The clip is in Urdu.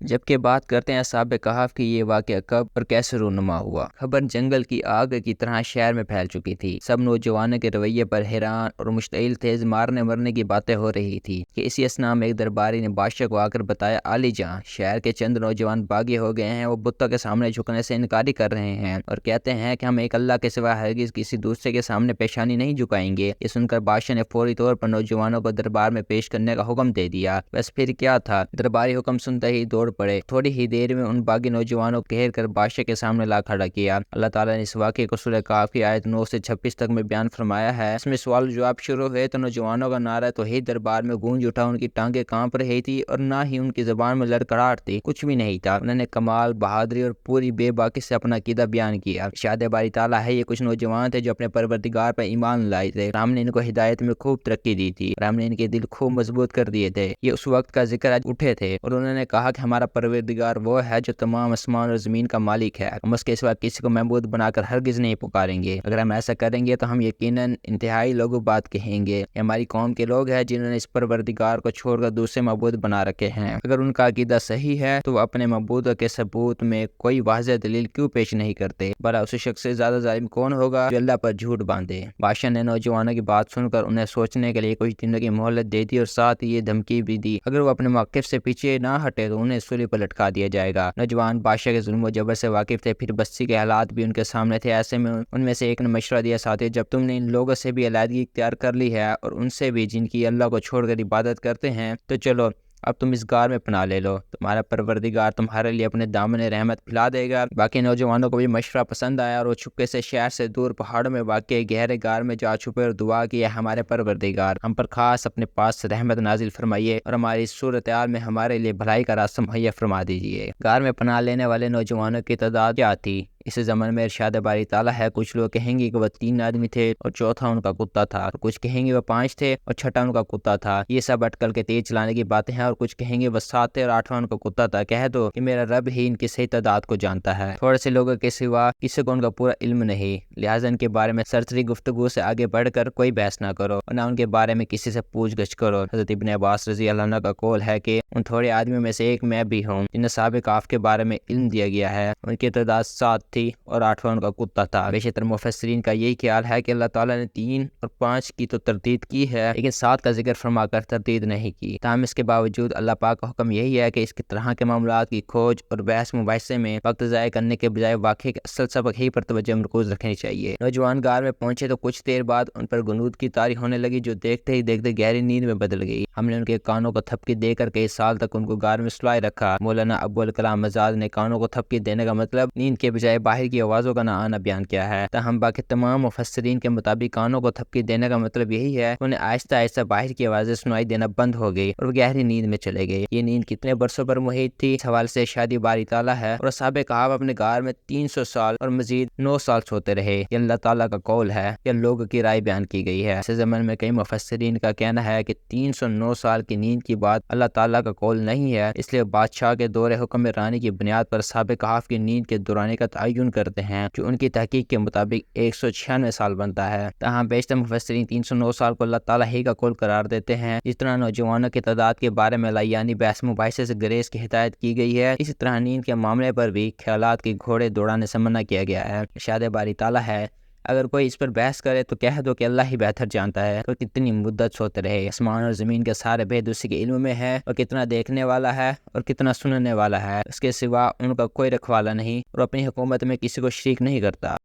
جبکہ بات کرتے ہیں اصحاب کہف کی، یہ واقعہ کب اور کیسے رونما ہوا۔ خبر جنگل کی آگ کی طرح شہر میں پھیل چکی تھی۔ سب نوجوانوں کے رویے پر حیران اور مشتعل تھے۔ مارنے مرنے کی باتیں ہو رہی تھی کہ اسی اثناء میں ایک درباری نے بادشاہ کو آ کر بتایا، عالی جاں، شہر کے چند نوجوان باغی ہو گئے ہیں۔ وہ بتوں کے سامنے جھکنے سے انکاری کر رہے ہیں اور کہتے ہیں کہ ہم ایک اللہ کے سوا ہرگز کسی دوسرے کے سامنے پیشانی نہیں جھکائیں گے۔ یہ سن کر بادشاہ نے فوری طور پر نوجوانوں کو دربار میں پیش کرنے کا حکم دے دیا۔ بس پھر کیا تھا، درباری حکم سنتے ہی دوڑ پڑے۔ تھوڑی ہی دیر میں ان باغی نوجوانوں کو گھیر کر بادشاہ کے سامنے لا کھڑا کیا۔ اللہ تعالیٰ نے اس واقعے کو سورہ کہف کی آیت 9 سے 26 تک میں بیان فرمایا ہے۔ اس میں سوال و جواب شروع ہوئے تو نوجوانوں کا نعرہ توحید دربار میں گونج اٹھا۔ ان کی ٹانگیں کانپ رہی تھی اور نہ ہی ان کی زبان میں لڑکھڑاہٹ تھی، کچھ بھی نہیں تھا۔ انہوں نے کمال، بہادری اور پوری بے باکی سے اپنا عقیدہ بیان کیا۔ ارشاد باری تعالیٰ ہے، یہ کچھ نوجوان تھے جو اپنے پروردگار پر ایمان لائے تھے۔ ہم نے ان کو ہدایت میں خوب ترقی دی تھی اور ہم نے ان کے دل خوب مضبوط کر دیے تھے۔ یہ اس وقت کا ذکر آج اٹھے تھے اور انہوں نے کہا کہ ہمارا پروردگار وہ ہے جو تمام آسمان اور زمین کا مالک ہے، ہم اس کے سوا کسی کو معبود بنا کر ہرگز نہیں پکاریں گے۔ اگر ہم ایسا کریں گے تو ہم یقیناً انتہائی لوگو بات کہیں گے۔ یہ ہماری قوم کے لوگ ہیں جنہوں نے اس پروردگار کو چھوڑ کر دوسرے معبود بنا رکھے ہیں۔ اگر ان کا عقیدہ صحیح ہے تو وہ اپنے معبود کے ثبوت میں کوئی واضح دلیل کیوں پیش نہیں کرتے؟ بھلا اس شخص سے زیادہ ظالم کون ہوگا جو اللہ پر جھوٹ باندھے؟ بادشاہ نے نوجوانوں کی بات سن کر انہیں سوچنے کے لیے کچھ دنوں کی مہلت دے دی اور ساتھ ہی یہ دھمکی بھی دی، اگر وہ اپنے موقف سے پیچھے نہ ہٹے تو انہیں سولی پر لٹکا دیا جائے گا۔ نوجوان بادشاہ کے ظلم و جبر سے واقف تھے، پھر بستی کے حالات بھی ان کے سامنے تھے۔ ایسے میں ان میں سے ایک نے مشورہ دیا، ساتھی، جب تم نے ان لوگوں سے بھی علیحدگی اختیار کر لی ہے اور ان سے بھی جن کی اللہ کو چھوڑ کر عبادت کرتے ہیں، تو چلو اب تم اس غار میں پناہ لے لو، تمہارا پروردگار تمہارے لیے اپنے دامن رحمت پھیلا دے گا۔ باقی نوجوانوں کو بھی مشورہ پسند آیا اور وہ چھپکے سے شہر سے دور پہاڑوں میں واقع گہرے غار میں جا چھپے اور دعا کی، ہمارے پروردگار، ہم پر خاص اپنے پاس رحمت نازل فرمائیے اور ہماری اس صورتحال میں ہمارے لیے بھلائی کا راستہ مہیا فرما دیجیے۔ غار میں پناہ لینے والے نوجوانوں کی تعداد کیا تھی؟ اس زمانے میں ارشاد باری تعالیٰ ہے، کچھ لوگ کہیں گے کہ وہ 3 آدمی تھے اور چوتھا ان کا کتا تھا، کچھ کہیں گے وہ 5 تھے اور چھٹا ان کا کتا تھا۔ یہ سب اٹکل کے تیز چلانے کی باتیں ہیں۔ اور کچھ کہیں گے وہ 7 تھے اور 8واں ان کا کتا تھا۔ کہہ دو کہ میرا رب ہی ان کی صحیح تعداد کو جانتا ہے، تھوڑے سے لوگوں کے سوا کسی کو ان کا پورا علم نہیں، لہٰذا ان کے بارے میں سرسری گفتگو سے آگے بڑھ کر کوئی بحث نہ کرو اور نہ ان کے بارے میں کسی سے پوچھ گچھ کرو۔ حضرت ابن عباس رضی اللہ عنہ کا قول ہے کہ ان تھوڑے آدمیوں میں سے ایک میں بھی ہوں جنہیں اصحاب کہف کے بارے میں علم دیا گیا ہے۔ ان کی تعداد 7 تھی اور 8واں ان کا کتا تھا۔ بیشتر مفسرین کا یہی خیال ہے کہ اللہ تعالیٰ نے 3 اور 5 کی تو تردید کی ہے لیکن 7 کا ذکر فرما کر تردید نہیں کی۔ تاہم اس کے باوجود اللہ پاک کا حکم یہی ہے کہ اس طرح کے معاملات کی کھوج اور بحث مباحثے میں وقت ضائع کرنے کے بجائے واقعے کے اصل سبق ہی پر توجہ مرکوز رکھنی چاہیے۔ نوجوان غار میں پہنچے تو کچھ دیر بعد ان پر غنود کی طاری ہونے لگی جو دیکھتے ہی دیکھتے گہری نیند میں بدل گئی۔ ہم نے ان کے کانوں کو تھپکی دے کر کئی سال تک ان کو غار میں سلائے رکھا۔ مولانا ابوالکلام آزاد نے کانوں کو تھپکی دینے کا مطلب نیند کے بجائے باہر کی آوازوں کا نہ آنا بیان کیا ہے، تاہم باقی تمام مفسرین کے مطابق کانوں کو تھپکی دینے کا مطلب یہی ہے کہ انہیں آہستہ آہستہ باہر کی آوازیں سنائی دینا بند ہو گئی اور وہ گہری نیند میں چلے گئے۔ یہ نیند کتنے برسوں پر محیط تھی، اس حوالے سے ارشاد باری تعالیٰ ہے، اور اصحاب کہف اپنے غار میں 300 سال اور مزید 9 سال سوتے رہے۔ یہ اللہ تعالیٰ کا قول ہے یا لوگوں کی رائے بیان کی گئی ہے۔ اس زمانے میں کئی مفسرین کا کہنا ہے کہ 309 سال کی نیند کی بات اللہ تعالیٰ کا قول نہیں ہے، اس لیے بادشاہ کے دور حکم رانی کی بنیاد پر اصحاب کہف کی نیند کے دورانی کا تعین کرتے ہیں جو ان کی تحقیق کے مطابق 196 سال بنتا ہے۔ تاہم بیشتر مفسرین 309 سال کو اللہ تعالیٰ ہی کا قول قرار دیتے ہیں۔ جس طرح نوجوانوں کی تعداد کے بارے میں لایانی بحث مباحثے سے گریز کی ہدایت کی گئی ہے، اسی طرح نیند کے معاملے پر بھی خیالات کے گھوڑے دوڑانے سے منع کیا گیا ہے۔ ارشاد باری تعالیٰ ہے، اگر کوئی اس پر بحث کرے تو کہہ دو کہ اللہ ہی بہتر جانتا ہے کہ کتنی مدت سوتے رہے۔ آسمان اور زمین کے سارے بھید اسی کے علم میں ہے، اور کتنا دیکھنے والا ہے اور کتنا سننے والا ہے، اس کے سوا ان کا کوئی رکھوالا نہیں اور اپنی حکومت میں کسی کو شریک نہیں کرتا۔